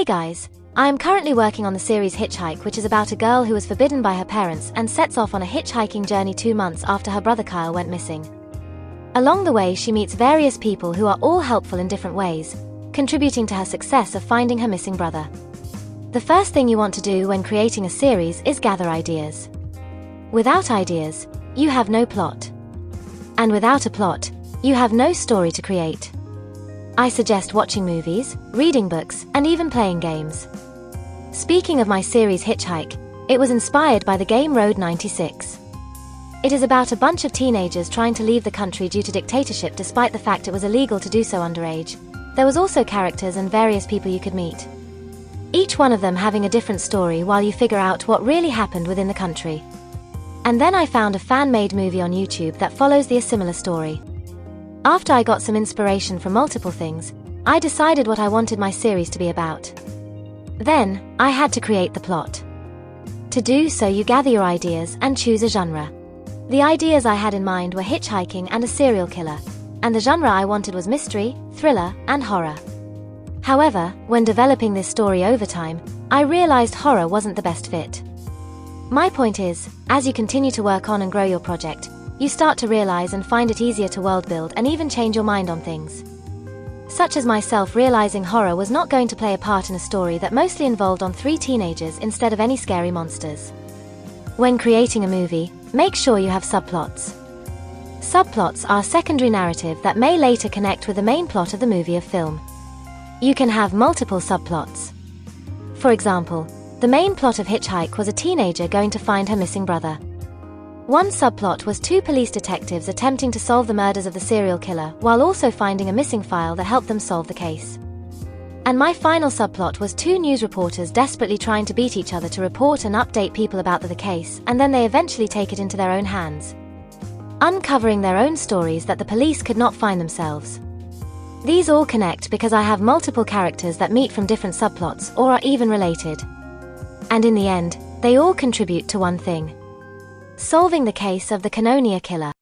Hey guys, I am currently working on the series Hitchhike, which is about a girl who was forbidden by her parents and sets off on a hitchhiking journey 2 months after her brother Kyle went missing. Along the way, she meets various people who are all helpful in different ways, contributing to her success of finding her missing brother. The first thing you want to do when creating a series is gather ideas. Without ideas, you have no plot. And without a plot, you have no story to create. I suggest watching movies, reading books, and even playing games. Speaking of my series Hitchhike, it was inspired by the game Road 96. It is about a bunch of teenagers trying to leave the country due to dictatorship despite the fact it was illegal to do so underage. There was also characters and various people you could meet. Each one of them having a different story while you figure out what really happened within the country. And then I found a fan-made movie on YouTube that follows a similar story. After I got some inspiration from multiple things, I decided what I wanted my series to be about. Then, I had to create the plot. To do so, you gather your ideas and choose a genre. The ideas I had in mind were hitchhiking and a serial killer, and the genre I wanted was mystery, thriller, and horror. However, when developing this story over time, I realized horror wasn't the best fit. My point is, as you continue to work on and grow your project, you start to realize and find it easier to world build and even change your mind on things. Such as myself realizing horror was not going to play a part in a story that mostly involved on 3 teenagers instead of any scary monsters. When creating a movie, make sure you have subplots. Subplots are a secondary narrative that may later connect with the main plot of the movie or film. You can have multiple subplots. For example, the main plot of Hitchhike was a teenager going to find her missing brother. One subplot was 2 police detectives attempting to solve the murders of the serial killer while also finding a missing file that helped them solve the case. And my final subplot was 2 news reporters desperately trying to beat each other to report and update people about the case, and then they eventually take it into their own hands, uncovering their own stories that the police could not find themselves. These all connect because I have multiple characters that meet from different subplots or are even related. And in the end, they all contribute to one thing: solving the case of the Canonia killer.